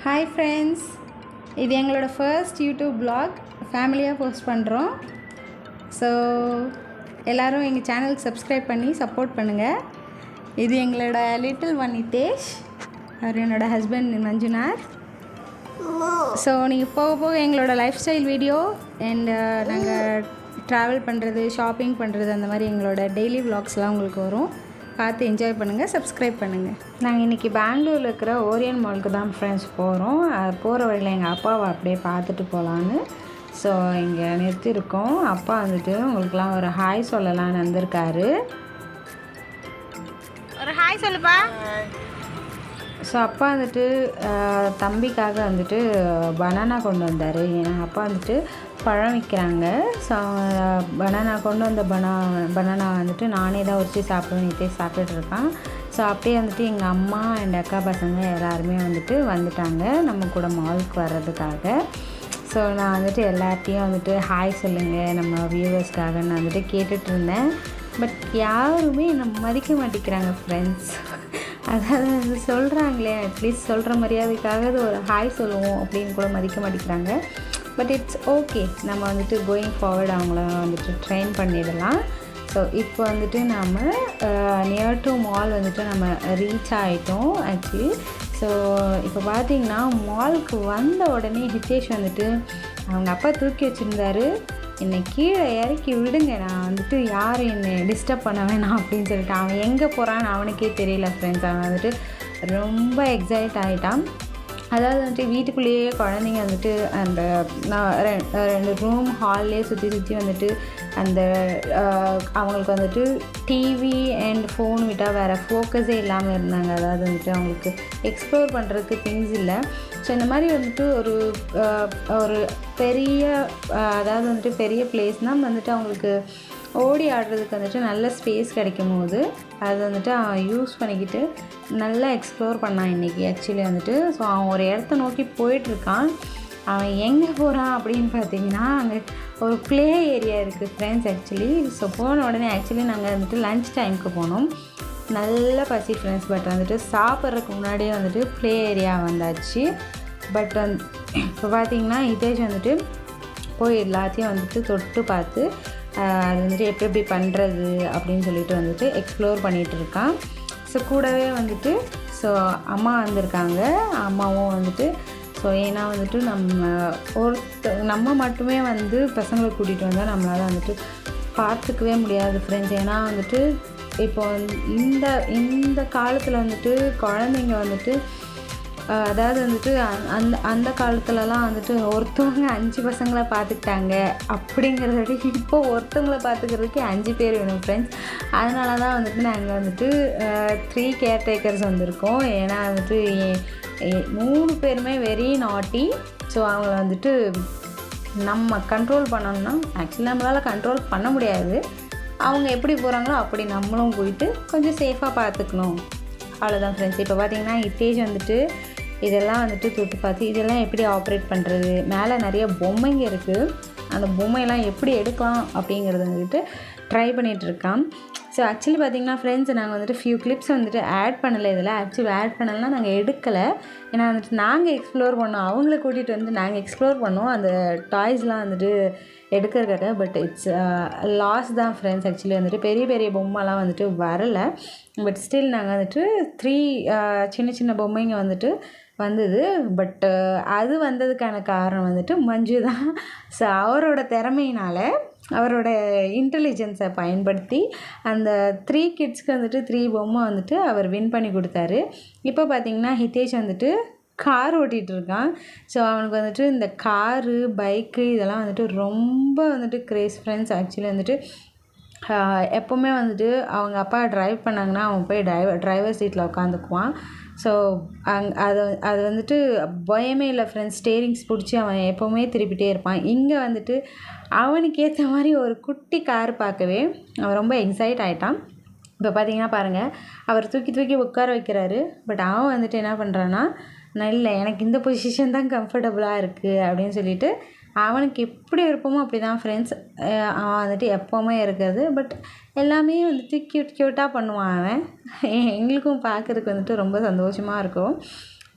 Hi friends, இது எங்களோட first YouTube block ஃபேமிலியாக போஸ்ட் பண்ணுறோம். ஸோ எல்லோரும் எங்கள் சேனலுக்கு சப்ஸ்கிரைப் பண்ணி சப்போர்ட் பண்ணுங்கள். இது எங்களோட லிட்டில் ஒன் நிதேஷ், அவர் என்னோடய ஹஸ்பண்ட் மஞ்சுநாத். ஸோ நீங்கள் போக போக எங்களோட லைஃப் ஸ்டைல் வீடியோ அண்ட் நாங்கள் ட்ராவல் பண்ணுறது, ஷாப்பிங் பண்ணுறது, அந்த மாதிரி எங்களோட டெய்லி வ்ளாக்ஸ்லாம் உங்களுக்கு வரும். பார்த்து என்ஜாய் பண்ணுங்கள், சப்ஸ்கிரைப் பண்ணுங்கள். நாங்கள் இன்றைக்கி பெங்களூரில் இருக்கிற ஓரியன் மாலுக்கு தான் ஃப்ரெண்ட்ஸ் போகிறோம். போகிற வழியில் எங்கள் அப்பாவை அப்படியே பார்த்துட்டு போகலான்னு ஸோ இங்கே நிறுத்தியிருக்கோம். அப்பா வந்துட்டு உங்களுக்குலாம் ஒரு ஹாய் சொல்லலான்னு வந்திருக்காரு. ஒரு ஹாய் சொல்லுப்பா. ஸோ அப்பா வந்துட்டு தம்பிக்காக வந்துட்டு பனானா கொண்டு வந்தார். ஏன்னா அப்பா வந்துட்டு பழம் விற்கிறாங்க. ஸோ பனானா கொண்டு வந்த பனானா வந்துட்டு நானே தான் உரிச்சு சாப்பிடுவேன், சாப்பிட்டுட்டு இருக்கான். ஸோ அப்படியே வந்துட்டு எங்கள் அம்மா எங்கள் அக்கா பசங்க எல்லாருமே வந்துட்டாங்க நம்ம கூட மாலுக்கு வர்றதுக்காக. ஸோ நான் வந்துட்டு எல்லார்ட்டையும் வந்துட்டு ஹாய் சொல்லுங்கள் நம்ம வியூவர்ஸ்க்காக நான் வந்துட்டு கேட்டுட்டு இருந்தேன். பட் யாருமே என்னை மதிக்க மாட்டேங்கிறாங்க ஃப்ரெண்ட்ஸ். அதாவது சொல்கிறாங்களே, அட்லீஸ்ட் சொல்கிற மரியாதைக்காக ஒரு ஹாய் சொல்லுவோம் அப்படின்னு கூட மதிக்க மாட்டேங்கிறாங்க. பட் இட்ஸ் ஓகே, நம்ம வந்துட்டு கோயிங் ஃபார்வர்ட் அவங்கள வந்துட்டு ட்ரெயின் பண்ணிடலாம். ஸோ இப்போ வந்துட்டு நாம் நியர் டு மால் வந்துட்டு நம்ம ரீச் ஆகிட்டோம் ஆக்சுவலி. ஸோ இப்போ பார்த்திங்கன்னா மாலுக்கு வந்த உடனே ஹிதேஷ் வந்துட்டு அவங்க அப்பா தூக்கி வச்சுருந்தாரு, என்னை கீழே இறக்கி விடுங்க, நான் வந்துட்டு யாரும் என்னை டிஸ்டர்ப் பண்ண வேணாம் அப்படின்னு சொல்லிட்டு அவன் எங்கே போகிறான்னு அவனுக்கே தெரியல ஃப்ரெண்ட்ஸ். அவன் வந்துட்டு ரொம்ப எக்ஸைட் ஆகிட்டான். அதாவது வந்துட்டு வீட்டுக்குள்ளேயே குழந்தைங்க வந்துட்டு அந்த ரெண்டு ரூம் ஹால்லேயே சுற்றி வந்துட்டு அந்த அவங்களுக்கு வந்துட்டு டிவி அண்ட் ஃபோன் விட்டால் வேறு ஃபோக்கஸே இல்லாமல் இருந்தாங்க. அதாவது வந்துட்டு அவங்களுக்கு எக்ஸ்ப்ளோர் பண்ணுறதுக்கு திங்ஸ் இல்லை. ஸோ இந்த மாதிரி வந்துட்டு ஒரு பெரிய அதாவது வந்துட்டு பெரிய பிளேஸ்னால் வந்துட்டு அவங்களுக்கு ஓடி ஆடுறதுக்கு வந்துட்டு நல்ல ஸ்பேஸ் கிடைக்கும் போது அதை வந்துட்டு அவன் யூஸ் பண்ணிக்கிட்டு நல்லா எக்ஸ்ப்ளோர் பண்ணான் இன்றைக்கி ஆக்சுவலி வந்துட்டு. ஸோ அவன் ஒரு இடத்த நோக்கி போயிட்டுருக்கான். அவன் எங்கே போகிறான் அப்படின்னு பார்த்தீங்கன்னா, அங்கே ஒரு ப்ளே ஏரியா இருக்குது ஃப்ரெண்ட்ஸ் ஆக்சுவலி. ஸோ போன உடனே ஆக்சுவலி நாங்கள் வந்துட்டு லன்ச் டைமுக்கு போனோம். நல்ல பசி ஃப்ரெண்ட்ஸ். பட் வந்துட்டு சாப்பிட்றதுக்கு முன்னாடியே வந்துட்டு ப்ளே ஏரியா வந்தாச்சு. பட் இப்போ பார்த்திங்கன்னா ஹிதேஷ் வந்துட்டு போய் எல்லாத்தையும் வந்துட்டு தொட்டு பார்த்து அது வந்துட்டு எப்படி பண்ணுறது அப்படின்னு சொல்லிட்டு வந்துட்டு எக்ஸ்ப்ளோர் பண்ணிகிட்டு இருக்கான். ஸோ கூடவே வந்துட்டு அம்மா வந்திருக்காங்க. அம்மாவும் வந்துட்டு ஏன்னா வந்துட்டு நம்ம மட்டுமே பசங்களை கூட்டிகிட்டு வந்தால் நம்மளால் வந்துட்டு பார்த்துக்கவே முடியாது ஃப்ரெண்ட்ஸ். ஏன்னா வந்துட்டு இப்போ இந்த காலத்தில் வந்துட்டு குழந்தைங்க வந்துட்டு அதாவது வந்துட்டு அந்த காலத்துலலாம் வந்துட்டு ஒருத்தவங்க 5 பசங்களை பார்த்துக்கிட்டாங்க. அப்படிங்கிறத விட இப்போ ஒருத்தவங்களை பார்த்துக்கிறதுக்கு 5 பேர் வேணும் ஃப்ரெண்ட்ஸ். அதனால தான் வந்துட்டு நாங்கள் வந்துட்டு 3 கேர்டேக்கர்ஸ் வந்திருக்கோம். ஏன்னா வந்துட்டு 3 பேருமே வெரி நாட்டி. ஸோ அவங்கள வந்துட்டு நம்ம கண்ட்ரோல் பண்ணணும்னா ஆக்சுவலி நம்மளால் கண்ட்ரோல் பண்ண முடியாது. அவங்க எப்படி போகிறாங்களோ அப்படி நம்மளும் போயிட்டு கொஞ்சம் சேஃபாக பார்த்துக்கணும், அவ்வளோதான் ஃப்ரெண்ட்ஸ். இப்போ பார்த்திங்கன்னா ஹிதேஷ் வந்துட்டு இதெல்லாம் வந்துட்டு தொட்டு பார்த்து இதெல்லாம் எப்படி ஆப்ரேட் பண்ணுறது, மேலே நிறைய பொம்மைங்க இருக்குது, அந்த பொம்மையெல்லாம் எப்படி எடுக்கலாம் அப்படிங்கிறத வந்துட்டு ட்ரை பண்ணிகிட்ருக்கான். ஸோ ஆக்சுவலி பார்த்திங்கன்னா ஃப்ரெண்ட்ஸ், நாங்கள் வந்துட்டு ஃபியூ கிளிப்ஸ் வந்துட்டு ஆட் பண்ணலை. இதில் ஆக்சுவலி ஆட் பண்ணலாம் நாங்கள் எடுக்கலை. ஏன்னா வந்துட்டு நாங்கள் எக்ஸ்ப்ளோர் பண்ணோம், அவங்கள கூட்டிகிட்டு வந்து நாங்கள் எக்ஸ்ப்ளோர் பண்ணோம் அந்த டாய்ஸ்லாம் வந்துட்டு எடுக்கிறதுக்காக. பட் இட்ஸ் லாஸ் தான் ஃப்ரெண்ட்ஸ். ஆக்சுவலி வந்துட்டு பெரிய பெரிய பொம்மைலாம் வந்துட்டு வரலை. பட் ஸ்டில் நாங்கள் வந்துட்டு 3 சின்ன சின்ன பொம்மைங்க வந்துட்டு வந்தது. பட் அது வந்ததுக்கான காரணம் வந்துட்டு மஞ்சு தான். ஸோ அவரோட திறமையினால், அவரோட இன்டெலிஜென்ஸை பயன்படுத்தி அந்த 3 கிட்ஸ்க்கு வந்துட்டு 3 பொம்மை வந்துட்டு அவர் வின் பண்ணி கொடுத்தாரு. இப்போ பார்த்திங்கன்னா ஹிதேஷ் வந்துட்டு கார் ஓட்டிகிட்டு இருக்கான். ஸோ அவனுக்கு வந்துட்டு இந்த காரு, பைக்கு இதெல்லாம் வந்துட்டு ரொம்ப வந்துட்டு கிரேஸ் ஃப்ரெண்ட்ஸ். ஆக்சுவலி வந்துட்டு எப்போவுமே வந்துட்டு அவங்க அப்பா ட்ரைவ் பண்ணாங்கன்னா அவன் போய் டிரைவர் சீட்டில் உட்காந்துக்குவான். ஸோ அது வந்துட்டு பயமே இல்லை ஃப்ரெண்ட்ஸ். ஸ்டேரிங்ஸ் பிடிச்சி அவன் எப்போவுமே திருப்பிகிட்டே இருப்பான். இங்கே வந்துட்டு அவனுக்கு ஏற்ற மாதிரி ஒரு குட்டி கார் பார்க்கவே அவன் ரொம்ப எக்ஸைட் ஆகிட்டான். இப்போ பார்த்தீங்கன்னா பாருங்கள், அவர் தூக்கி உட்கார வைக்கிறாரு. பட் அவன் வந்துட்டு என்ன பண்ணுறான்னா, நான் இல்லை, எனக்கு இந்த பொசிஷன் தான் கம்ஃபர்டபுளாக இருக்குது அப்படின்னு சொல்லிட்டு அவனுக்கு எப்படி விருப்பமோ அப்படி தான் ஃப்ரெண்ட்ஸ். அவன் வந்துட்டு எப்போவுமே இருக்கிறது. பட் எல்லாமே வந்துட்டு க்யூட்டாக பண்ணுவான் அவன். எங்களுக்கும் பார்க்குறதுக்கு வந்துட்டு ரொம்ப சந்தோஷமாக இருக்கும்.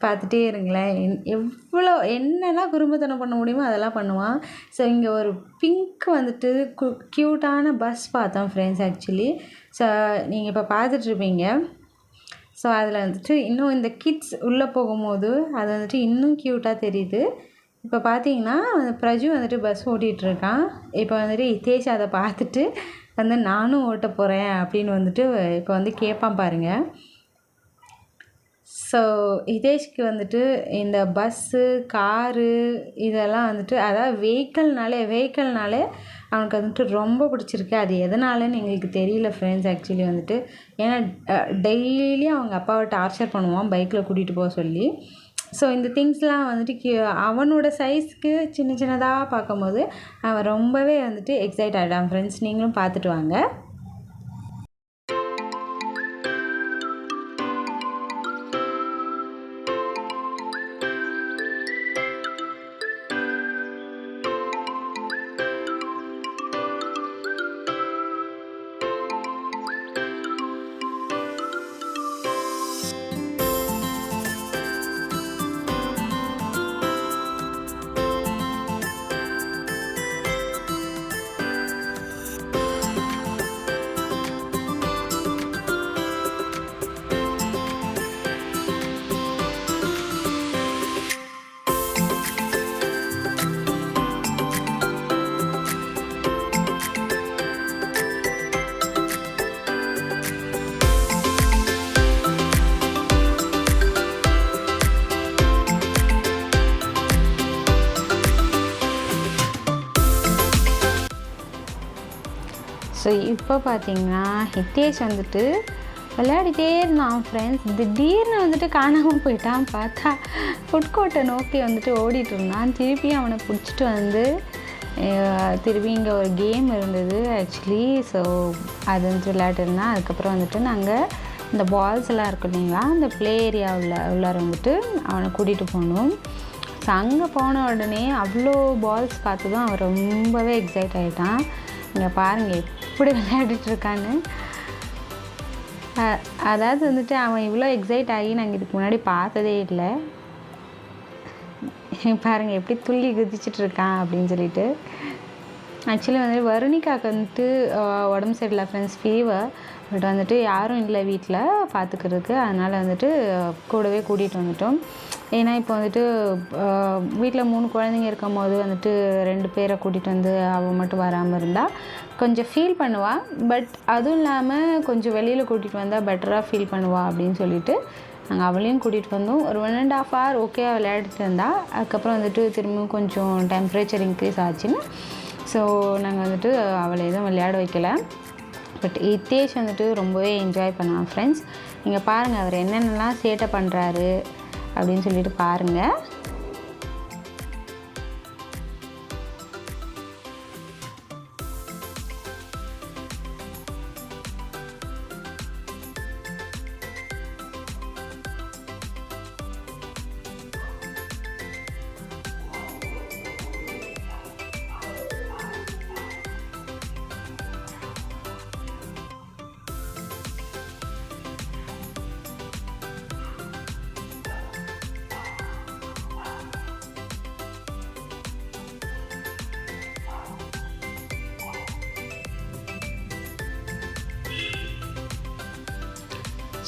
பார்த்துட்டே இருங்களேன். எவ்வளோ என்னெல்லாம் குறும்புத்தனம் பண்ண முடியுமோ அதெல்லாம் பண்ணுவான். ஸோ இங்கே ஒரு பிங்க் வந்துட்டு க்யூட்டான பஸ் பார்த்தோம் ஃப்ரெண்ட்ஸ் ஆக்சுவலி. ஸோ நீங்கள் இப்போ பார்த்துட்ருப்பீங்க. ஸோ அதில் வந்துட்டு இன்னும் இந்த கிட்ஸ் உள்ளே போகும்போது அது வந்துட்டு இன்னும் க்யூட்டாக தெரியுது. இப்போ பார்த்தீங்கன்னா பிரஜு வந்துட்டு பஸ் ஓட்டிகிட்ருக்கான். இப்போ வந்துட்டு ஹிதேஷ் அதை பார்த்துட்டு வந்து நானும் ஓட்ட போகிறேன் அப்படின்னு வந்துட்டு இப்போ வந்து கேட்பான் பாருங்கள். ஸோ ஹிதேஷ்க்கு வந்துட்டு இந்த பஸ்ஸு, காரு இதெல்லாம் வந்துட்டு அதாவது வெஹிக்கல்னாலே அவனுக்கு வந்துட்டு ரொம்ப பிடிச்சிருக்கு. அது எதனாலன்னு எங்களுக்கு தெரியல ஃப்ரெண்ட்ஸ் ஆக்சுவலி வந்துட்டு. ஏன்னா டெய்லியும் அவங்க அப்பாவை டார்ச்சர் பண்ணுவான் பைக்கில் கூட்டிகிட்டு போக சொல்லி. ஸோ இந்த திங்ஸ்லாம் வந்துட்டு அவனோட சைஸ்க்கு சின்னதாக பார்க்கும்போது அவன் ரொம்பவே வந்துட்டு எக்ஸைட் ஆகிட்டான் ஃப்ரெண்ட்ஸ். நீங்களும் பார்த்துட்டு வாங்க. ஸோ இப்போ பார்த்தீங்கன்னா ஹிதேஷ் வந்துட்டு விளையாடிட்டே இருந்தான் ஃப்ரெண்ட்ஸ். திடீர்னு வந்துட்டு காணாமல் போயிட்டான். பார்த்தா ஃபுட் கோர்ட்டை நோக்கி வந்துட்டு ஓடிட்டு இருந்தான். திருப்பி அவனை பிடிச்சிட்டு வந்து திருப்பி இங்கே ஒரு கேம் இருந்தது ஆக்சுவலி. ஸோ அது வந்துட்டு விளையாட்டுருந்தான். அதுக்கப்புறம் வந்துட்டு நாங்கள் இந்த பால்ஸ் எல்லாம் இருக்கும் இல்லைங்களா, அந்த ப்ளே ஏரியா உள்ளார வந்துட்டு அவனை கூட்டிகிட்டு போனோம். ஸோ அங்கே போன உடனே அவ்வளோ பால்ஸ் பார்த்து தான் அவன் ரொம்பவே எக்ஸைட் ஆகிட்டான். இங்கே பாருங்கள் எப்படி விளையாடிட்டுருக்கான்னு. அதாவது வந்துட்டு அவன் இவ்வளோ எக்ஸைட் ஆகி நாங்கள் இதுக்கு முன்னாடி பார்த்ததே இல்லை. பாருங்கள் எப்படி துள்ளி குதிச்சிட்ருக்கான் அப்படின்னு சொல்லிட்டு. ஆக்சுவலி வந்து வருணிகாவுக்கு வந்துட்டு உடம்பு சரியில்லை ஃப்ரெண்ட்ஸ், ஃபீவர். பட் வந்துட்டு யாரும் இல்லை வீட்டில் பார்த்துக்கிறதுக்கு. அதனால் வந்துட்டு கூடவே கூட்டிகிட்டு வந்துட்டோம். ஏன்னா இப்போ வந்துட்டு வீட்டில் 3 குழந்தைங்க இருக்கும் போது வந்துட்டு 2 பேரை கூட்டிகிட்டு வந்து அவள் மட்டும் வராமல் இருந்தால் கொஞ்சம் ஃபீல் பண்ணுவாள். பட் அதுவும் இல்லாமல் கொஞ்சம் வெளியில் கூட்டிகிட்டு வந்தால் பெட்டராக ஃபீல் பண்ணுவாள் அப்படின்னு சொல்லிட்டு நாங்கள் அவளையும் கூட்டிகிட்டு வந்தோம். ஒரு 1.5 hour ஓகேவா விளையாடிட்டு இருந்தால். அதுக்கப்புறம் வந்துட்டு திரும்பவும் கொஞ்சம் டெம்பரேச்சர் இன்க்ரீஸ் ஆச்சுன்னு ஸோ நாங்கள் வந்துட்டு அவளை எதுவும் விளையாட வைக்கல. பட் ஹிதேஷ் வந்துட்டு ரொம்பவே என்ஜாய் பண்ணான் ஃப்ரெண்ட்ஸ். நீங்கள் பாருங்கள் அவர் என்னென்னலாம் சேட்டை பண்ணுறாரு அப்படின்னு சொல்லிட்டு பாருங்கள்.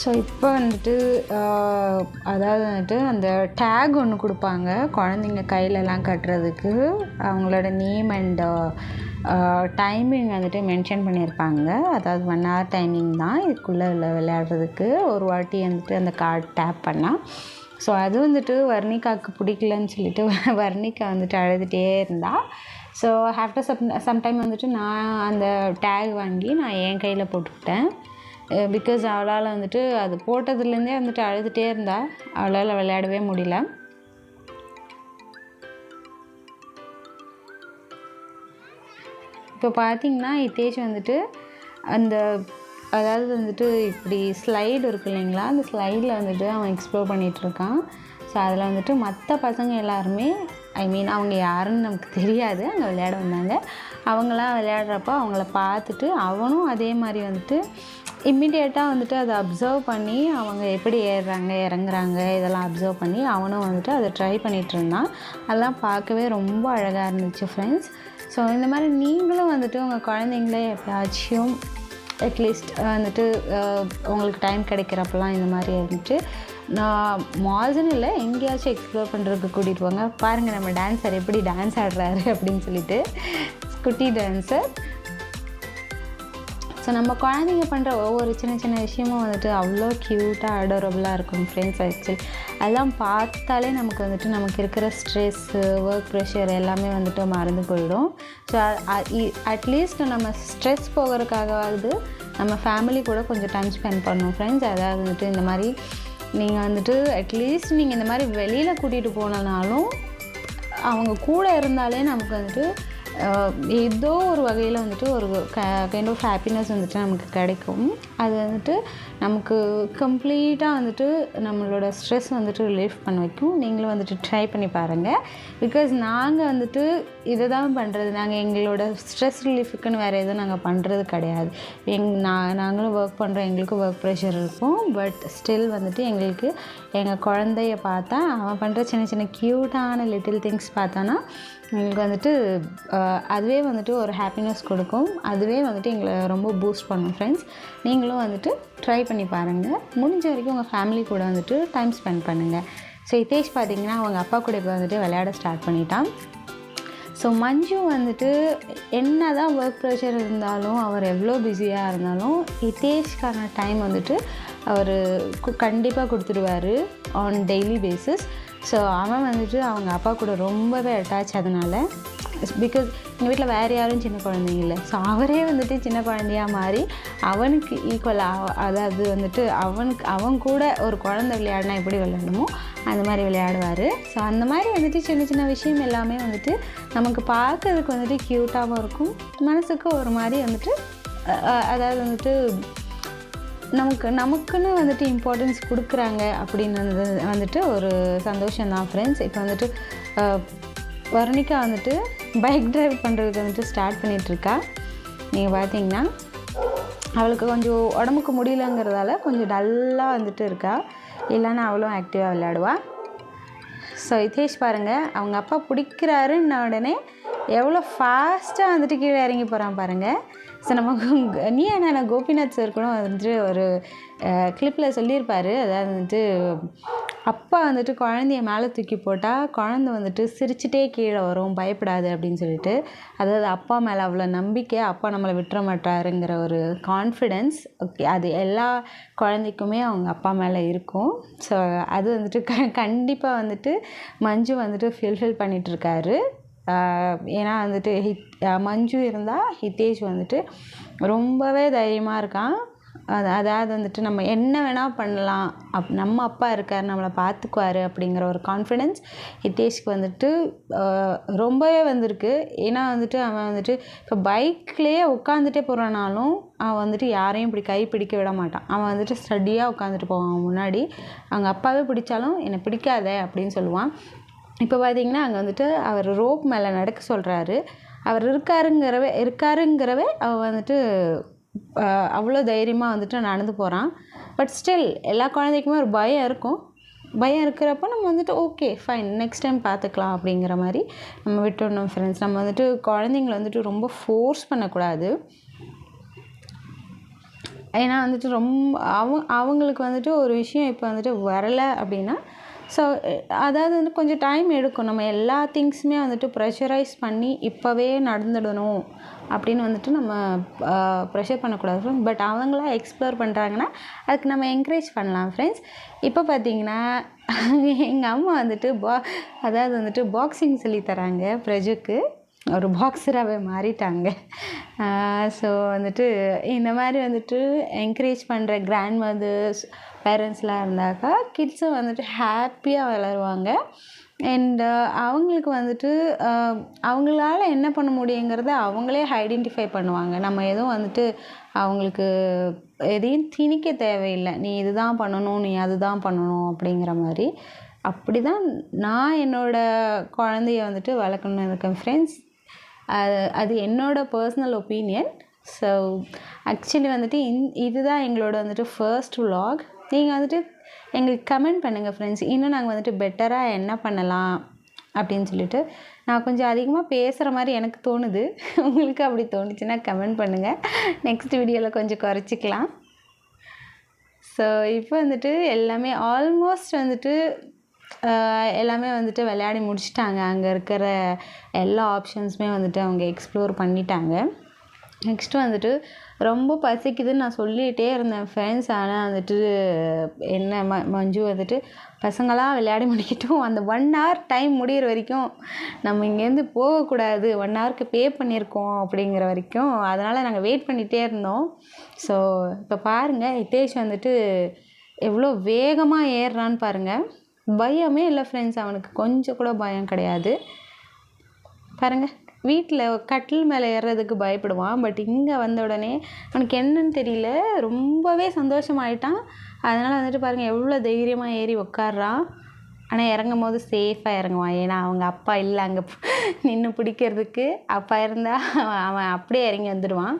ஸோ இப்போ வந்துட்டு அதாவது வந்துட்டு அந்த டேக் ஒன்று கொடுப்பாங்க குழந்தைங்க கையிலலாம் கட்டுறதுக்கு. அவங்களோட நேம் அண்ட் டைமிங் வந்துட்டு மென்ஷன் பண்ணியிருப்பாங்க. அதாவது 1 hour டைமிங் தான் இதுக்குள்ளே விளையாடுறதுக்கு. ஒரு வாட்டி வந்துட்டு அந்த கார்டு டேப் பண்ணால். ஸோ அது வந்துட்டு வர்ணிகாவுக்கு பிடிக்கலன்னு சொல்லிட்டு வர்ணிகா வந்துட்டு அழுதுகிட்டே இருந்தாள். ஸோ ஆஃப்டர் சம்டைம் வந்துட்டு நான் அந்த டேக் வாங்கி நான் என் கையில் போட்டுக்கிட்டேன். பிகாஸ் அவளால் வந்துட்டு அது போட்டதுலேருந்தே வந்துட்டு அழுதுகிட்டே இருந்தாள். அவளால் விளையாடவே முடியல. இப்போ பார்த்திங்கன்னா ஹிதேஷ் வந்துட்டு அந்த அதாவது வந்துட்டு இப்படி ஸ்லைடு இருக்கு இல்லைங்களா, அந்த ஸ்லைடில் வந்துட்டு அவன் எக்ஸ்ப்ளோர் பண்ணிகிட்ருக்கான். ஸோ அதில் வந்துட்டு மற்ற பசங்க எல்லாருமே அவங்க யாருன்னு நமக்கு தெரியாது, அங்கே விளையாட வந்தாங்க. அவங்களாம் விளையாடுறப்போ அவங்கள பார்த்துட்டு அவனும் அதே மாதிரி வந்துட்டு இம்மிடியேட்டாக வந்துட்டு அதை அப்சர்வ் பண்ணி அவங்க எப்படி ஏறுறாங்க இறங்குறாங்க இதெல்லாம் அப்சர்வ் பண்ணி அவனும் வந்துட்டு அதை ட்ரை பண்ணிகிட்டு இருந்தான். அதெல்லாம் பார்க்கவே ரொம்ப அழகாக இருந்துச்சு ஃப்ரெண்ட்ஸ். ஸோ இந்த மாதிரி நீங்களும் வந்துட்டு உங்கள் குழந்தைங்களே எப்பயாச்சும் அட்லீஸ்ட் வந்துட்டு உங்களுக்கு டைம் கிடைக்கிறப்பெல்லாம் இந்த மாதிரி வந்துட்டு நான் மால்ஸ்ன்னு இல்லை எங்கேயாச்சும் எக்ஸ்ப்ளோர் பண்ணுறதுக்கு கூட்டிகிட்டு போங்க. பாருங்கள் நம்ம டான்ஸர் எப்படி டான்ஸ் ஆடுறாரு அப்படின்னு சொல்லிட்டு, குட்டி டான்ஸர். ஸோ நம்ம குழந்தைங்க பண்ணுற ஒவ்வொரு சின்ன சின்ன விஷயமும் வந்துட்டு அவ்வளோ க்யூட்டாக அடோரபுளாக இருக்கும் ஃப்ரெண்ட்ஸ். ஆக்சுவலி அதெல்லாம் பார்த்தாலே நமக்கு வந்துட்டு நமக்கு இருக்கிற ஸ்ட்ரெஸ்ஸு ஒர்க் ப்ரெஷர் எல்லாமே வந்துட்டு மறந்து போயிடும். ஸோ அட்லீஸ்ட் நம்ம ஸ்ட்ரெஸ் போகிறதுக்காகவாவது நம்ம ஃபேமிலி கூட கொஞ்சம் டைம் ஸ்பெண்ட் பண்ணணும் ஃப்ரெண்ட்ஸ். அதாவது வந்துட்டு இந்த மாதிரி நீங்கள் வந்துட்டு அட்லீஸ்ட் நீங்கள் இந்த மாதிரி வெளியில் கூட்டிகிட்டு போனனாலும் அவங்க கூட இருந்தாலே நமக்கு வந்துட்டு ஏதோ ஒரு வகையில் வந்துட்டு ஒரு கைண்ட் ஆஃப் ஹாப்பினஸ் வந்துட்டு நமக்கு கிடைக்கும். அது வந்துட்டு நமக்கு கம்ப்ளீட்டாக வந்துட்டு நம்மளோட ஸ்ட்ரெஸ் வந்துட்டு ரிலீஃப் பண்ண வைக்கும். நீங்களும் வந்துட்டு ட்ரை பண்ணி பாருங்கள். பிகாஸ் நாங்கள் வந்துட்டு இதை தான் பண்ணுறது. நாங்கள் எங்களோட ஸ்ட்ரெஸ் ரிலீஃபுக்குன்னு வேறு எதுவும் நாங்கள் பண்ணுறது கிடையாது. நாங்களும் ஒர்க் பண்ணுறோம், எங்களுக்கும் ஒர்க் ப்ரெஷர் இருக்கும். பட் ஸ்டில் வந்துட்டு எங்களுக்கு எங்கள் குழந்தைய பார்த்தா அவன் பண்ணுற சின்ன சின்ன க்யூட்டான லிட்டில் திங்ஸ் பார்த்தானா எங்களுக்கு வந்துட்டு அதுவே வந்துட்டு ஒரு ஹாப்பினஸ் கொடுக்கும். அதுவே வந்துட்டு எங்களை ரொம்ப பூஸ்ட் பண்ணும் ஃப்ரெண்ட்ஸ். நீங்களும் வந்துட்டு ட்ரை பண்ணி பாருங்கள். முடிஞ்ச வரைக்கும் உங்கள் ஃபேமிலி கூட வந்துட்டு டைம் ஸ்பெண்ட் பண்ணுங்கள். ஸோ ஹிதேஷ் பார்த்திங்கன்னா அவங்க அப்பா கூட இப்போ வந்துட்டு விளையாட ஸ்டார்ட் பண்ணிட்டான். ஸோ மஞ்சு வந்துட்டு என்ன தான் ஒர்க் ப்ரெஷர் இருந்தாலும் அவர் எவ்வளோ பிஸியாக இருந்தாலும் ஹிதேஷ்க்கான டைம் வந்துட்டு அவர் கண்டிப்பாக கொடுத்துடுவார் ஆன் டெய்லி பேஸிஸ். ஸோ அவன் வந்துட்டு அவங்க அப்பா கூட ரொம்பவே அட்டாச். அதனால் பிகாஸ் எங்கள் வீட்டில் வேறு யாரும் சின்ன குழந்தைங்க இல்லை. ஸோ அவரே வந்துட்டு சின்ன குழந்தையாக மாறி அவனுக்கு ஈக்குவலாக, அதாவது வந்துட்டு அவன் கூட ஒரு குழந்தை விளையாடினா எப்படி விளையாடணுமோ அந்த மாதிரி விளையாடுவார். ஸோ அந்த மாதிரி வந்துட்டு சின்ன சின்ன விஷயம் எல்லாமே வந்துட்டு நமக்கு பார்க்கறதுக்கு வந்துட்டு க்யூட்டாகவும் இருக்கும். மனசுக்கு ஒரு மாதிரி வந்துட்டு அதாவது வந்துட்டு நமக்குன்னு வந்துட்டு இம்பார்ட்டன்ஸ் கொடுக்குறாங்க அப்படின்னு வந்துட்டு ஒரு சந்தோஷம்தான் ஃப்ரெண்ட்ஸ். இப்போ வந்துட்டு வர்ணிகா வந்துட்டு பைக் ட்ரைவ் பண்ணுறதுக்கு வந்துட்டு ஸ்டார்ட் பண்ணிகிட்ருக்கா. நீங்கள் பார்த்தீங்கன்னா அவளுக்கு கொஞ்சம் உடம்புக்கு முடியலங்கிறதால கொஞ்சம் டல்லாக வந்துட்டு இருக்கா. இல்லைன்னா அவளும் ஆக்டிவாக விளையாடுவாள். ஸோ ஹிதேஷ் பாருங்கள், அவங்க அப்பா பிடிக்கிறாருன்ன உடனே எவ்வளோ ஃபாஸ்ட்டாக வந்துட்டு கீழே இறங்கி போகிறான் பாருங்கள். ஸோ நம்ம நீ என்ன கோபிநாத் சார் கூட வந்துட்டு ஒரு கிளிப்பில் சொல்லியிருப்பார். அதாவது வந்துட்டு அப்பா வந்துட்டு குழந்தைய மேலே தூக்கி போட்டால் குழந்தை வந்துட்டு சிரிச்சிட்டே கீழே வரும், பயப்படாது அப்படின்னு சொல்லிட்டு. அதாவது அப்பா மேலே அவ்வளோ நம்பிக்கை, அப்பா நம்மளை விட்டுற மாட்டாருங்கிற ஒரு கான்ஃபிடென்ஸ். ஓகே, அது எல்லா குழந்தைக்குமே அவங்க அப்பா மேலே இருக்கும். ஸோ அது வந்துட்டு கண்டிப்பாக வந்துட்டு மஞ்சு வந்துட்டு ஃபில்ஃபில் பண்ணிகிட்ருக்காரு. ஏன்னா வந்துட்டு மஞ்சு இருந்தால் ஹிதேஷ் வந்துட்டு ரொம்பவே தைரியமாக இருக்கான். அதாவது வந்துட்டு நம்ம என்ன வேணால் பண்ணலாம், நம்ம அப்பா இருக்கார், நம்மளை பார்த்துக்குவார் அப்படிங்கிற ஒரு கான்ஃபிடென்ஸ் ஹிதேஷ்க்கு வந்துட்டு ரொம்பவே வந்திருக்கு. ஏன்னா வந்துட்டு அவன் வந்துட்டு இப்போ பைக்லேயே உட்காந்துட்டே போகிறானாலும் அவன் வந்துட்டு யாரையும் இப்படி கை பிடிக்க விட மாட்டான். அவன் வந்துட்டு ஸ்டடியாக உட்காந்துட்டு போவான். முன்னாடி அவங்க அப்பாவே பிடிச்சாலும் என்னை பிடிக்காத அப்படின்னு சொல்லுவான். இப்போ பார்த்திங்கன்னா அங்கே வந்துட்டு அவர் ரோப் மேலே நடக்க சொல்கிறாரு. அவர் இருக்காருங்கிறவே அவன் வந்துட்டு அவ்வளோ தைரியமாக வந்துட்டு நடந்து போகிறான். பட் ஸ்டில் எல்லா குழந்தைக்குமே ஒரு பயம் இருக்கும். பயம் இருக்கிறப்போ நம்ம வந்துட்டு ஓகே ஃபைன், நெக்ஸ்ட் டைம் பார்த்துக்கலாம் அப்படிங்கிற மாதிரி நம்ம விட்டுடணும் ஃப்ரெண்ட்ஸ். நம்ம வந்துட்டு குழந்தைங்கள வந்துட்டு ரொம்ப ஃபோர்ஸ் பண்ணக்கூடாது. ஏன்னா வந்துட்டு ரொம்ப அவங்களுக்கு வந்துட்டு ஒரு விஷயம் இப்போ வந்துட்டு வரலை அப்படின்னா ஸோ அதாவது வந்து கொஞ்சம் டைம் எடுக்கும். நம்ம எல்லா திங்ஸுமே வந்துட்டு ப்ரெஷரைஸ் பண்ணி இப்போவே நடந்துடணும் அப்படின்னு வந்துட்டு நம்ம ப்ரெஷர் பண்ணக்கூடாது ஃப்ரெண்ட்ஸ். பட் அவங்களா எக்ஸ்ப்ளோர் பண்ணுறாங்கன்னா அதுக்கு நம்ம என்கரேஜ் பண்ணலாம் ஃப்ரெண்ட்ஸ். இப்போ பார்த்திங்கன்னா எங்கள் அம்மா வந்துட்டு அதாவது வந்துட்டு பாக்ஸிங் சொல்லித்தராங்க. பிரஜுக்கு ஒரு பாக்ஸராகவே மாறிட்டாங்க. ஸோ வந்துட்டு இந்த மாதிரி வந்துட்டு என்கரேஜ் பண்ணுற கிராண்ட் மதர்ஸ் பேரண்ட்ஸ்லாம் இருந்தாக்கா கிட்ஸும் வந்துட்டு ஹாப்பியாக வளருவாங்க. அண்ட் அவங்களுக்கு வந்துட்டு அவங்களால என்ன பண்ண முடியுங்கிறத அவங்களே ஐடென்டிஃபை பண்ணுவாங்க. நம்ம எதுவும் வந்துட்டு அவங்களுக்கு எதையும் திணிக்க தேவையில்லை. நீ இதுதான் பண்ணணும், நீ அதுதான் பண்ணணும் அப்படிங்கிற மாதிரி. அப்படி தான் நான் என்னோடய குழந்தைய வந்துட்டு வளர்க்கணுன்னு இருக்கேன் ஃப்ரெண்ட்ஸ். அது என்னோடய பர்சனல் ஒப்பீனியன். ஸோ ஆக்சுவலி வந்துட்டு இதுதான் எங்களோட வந்துட்டு ஃபர்ஸ்ட் vlog. நீங்கள் வந்துட்டு எங்களுக்கு கமெண்ட் பண்ணுங்கள் ஃப்ரெண்ட்ஸ், இன்னும் நாங்கள் வந்துட்டு பெட்டராக என்ன பண்ணலாம் அப்படின்னு சொல்லிட்டு. நான் கொஞ்சம் அதிகமாக பேசுகிற மாதிரி எனக்கு தோணுது. உங்களுக்கு அப்படி தோணுச்சுன்னா கமெண்ட் பண்ணுங்கள், நெக்ஸ்ட் வீடியோவில் கொஞ்சம் குறைச்சிக்கலாம். ஸோ இப்போ வந்துட்டு எல்லாமே ஆல்மோஸ்ட் வந்துட்டு எல்லாமே வந்துட்டு விளையாடி முடிச்சிட்டாங்க. அங்கே இருக்கிற எல்லா ஆப்ஷன்ஸுமே வந்துட்டு அவங்க எக்ஸ்ப்ளோர் பண்ணிட்டாங்க. நெக்ஸ்ட்டு வந்துட்டு ரொம்ப பசிக்குதுன்னு நான் சொல்லிகிட்டே இருந்தேன் ஃப்ரெண்ட்ஸ். ஆனால் வந்துட்டு என்ன மஞ்சு வந்துட்டு பசங்களாம் விளையாடி முடிக்கட்டும், அந்த 1 hour டைம் முடிகிற வரைக்கும் நம்ம இங்கேருந்து போகக்கூடாது, 1 hourக்கு பே பண்ணியிருக்கோம் அப்படிங்கிற வரைக்கும். அதனால் நாங்கள் வெயிட் பண்ணிகிட்டே இருந்தோம். ஸோ இப்போ பாருங்கள், ஹிதேஷ் வந்துட்டு எவ்வளோ வேகமாக ஏறுறான்னு பாருங்கள். பயமே இல்லை ஃப்ரெண்ட்ஸ், அவனுக்கு கொஞ்சம் கூட பயம் கிடையாது. பாருங்கள், வீட்டில் கட்டில் மேலே ஏறுறதுக்கு பயப்படுவான், பட் இங்கே வந்த உடனே அவனுக்கு என்னன்னு தெரியல, ரொம்பவே சந்தோஷமாயிட்டான். அதனால் வந்துட்டு பாருங்கள் எவ்வளோ தைரியமாக ஏறி உட்காடுறான். ஆனால் இறங்கும் போது சேஃபாக இறங்குவான், ஏன்னா அவங்க அப்பா இல்லை அங்கே நின்று பிடிக்கிறதுக்கு. அப்பா இருந்தால் அவன் அப்படியே இறங்கி வந்துடுவான்.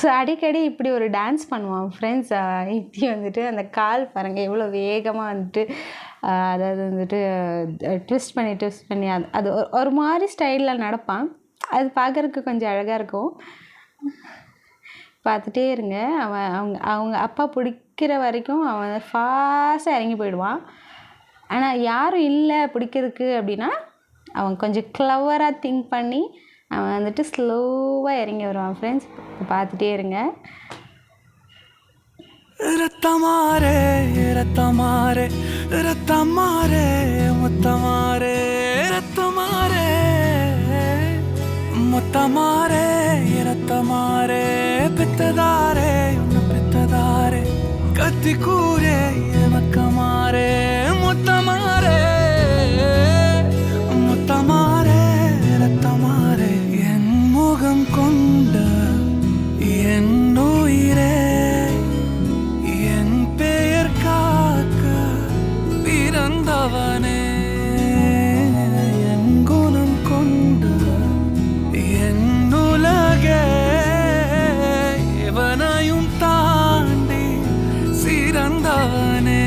ஸோ அடிக்கடி இப்படி ஒரு டான்ஸ் பண்ணுவான் ஃப்ரெண்ட்ஸ். இத்தி வந்துட்டு அந்த கால் பாருங்கள் எவ்வளோ வேகமாக வந்துட்டு அதாவது வந்துட்டு ட்விஸ்ட் பண்ணி அது ஒரு மாதிரி ஸ்டைலில் நடப்பான். அது பார்க்குறதுக்கு கொஞ்சம் அழகாக இருக்கும். பார்த்துட்டே இருங்க. அவங்க அப்பா பிடிக்கிற வரைக்கும் அவன் ஃபாஸ்ட்டாக இறங்கி போயிடுவான். ஆனால் யாரும் இல்லை பிடிக்கிறதுக்கு அப்படின்னா அவன் கொஞ்சம் க்ளவராக திங்க் பண்ணி அவன் வந்துட்டு ஸ்லோவாக இறங்கி வருவான் ஃப்ரெண்ட்ஸ். பார்த்துட்டே இருங்க. ரத்தமாரே ரத்தமாரே ரத்தமாரே முத்தமாரே ரத்தமாரே முத்தமாரே ரத்தமாரே பெத்ததாரே பெத்ததாரே கத்தி கூரே மக்கமாரே முத்தமாரே முத்தமாரே ரத்தமாரே என் முகம் கொண்ட என் உயிரே பிறந்தவனே என் குணம் கொண்டு என் உலகே இவனையும் தாண்டி சிறந்தவனே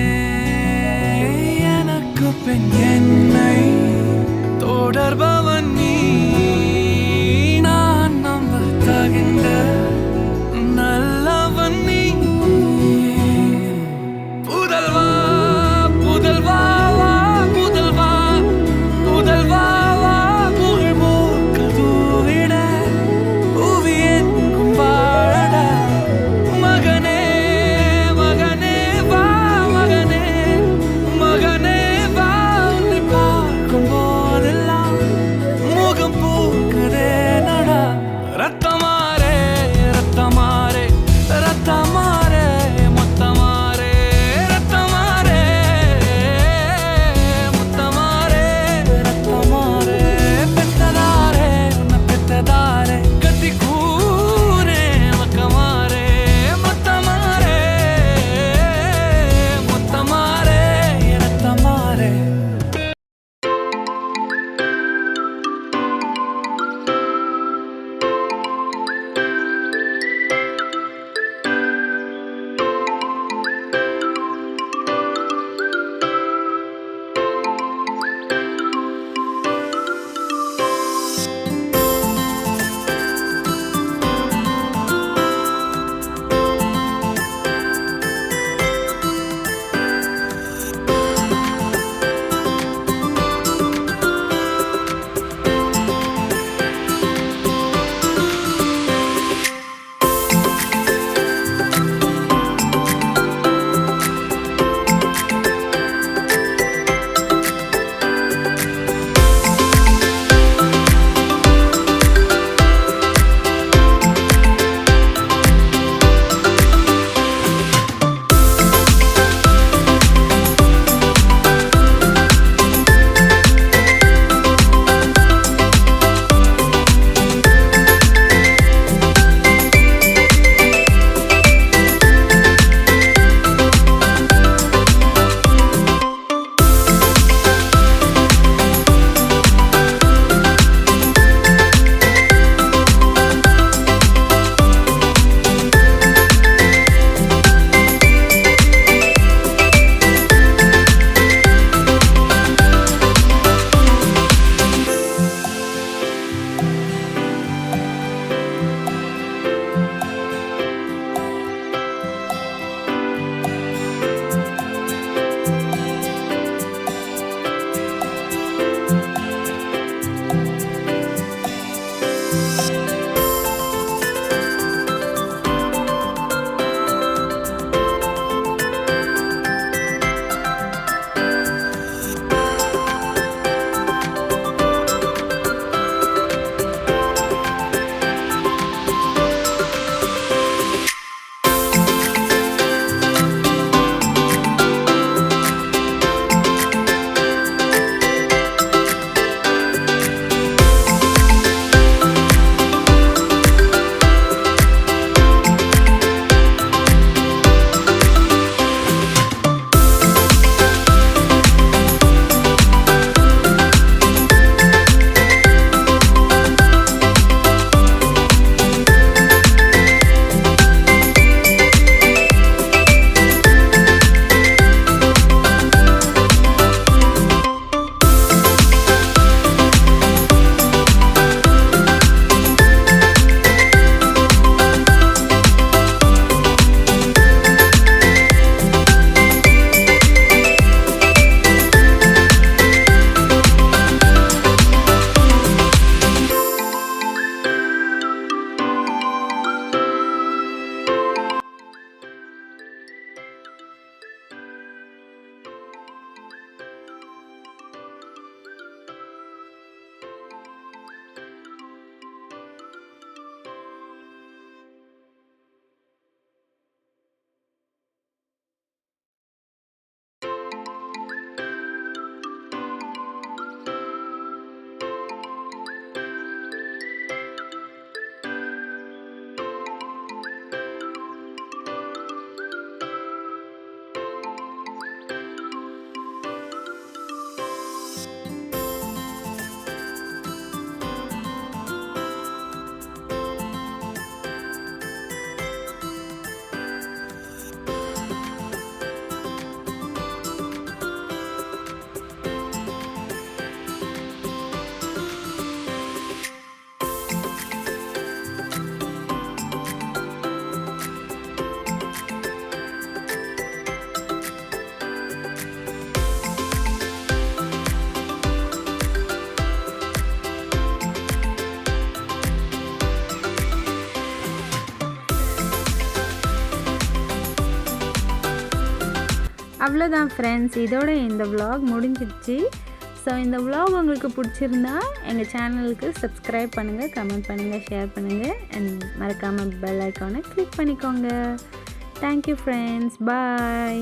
அவ்வளோதான் ஃப்ரெண்ட்ஸ், இதோட இந்த vlog முடிஞ்சிடுச்சு. ஸோ இந்த vlog உங்களுக்கு பிடிச்சிருந்தா எங்கள் சேனலுக்கு சப்ஸ்கிரைப் பண்ணுங்கள், கமெண்ட் பண்ணுங்கள், ஷேர் பண்ணுங்கள் அண்ட் மறக்காமல் பெல் ஐக்கானை கிளிக் பண்ணிக்கோங்க. தேங்க்யூ ஃப்ரெண்ட்ஸ், பாய்.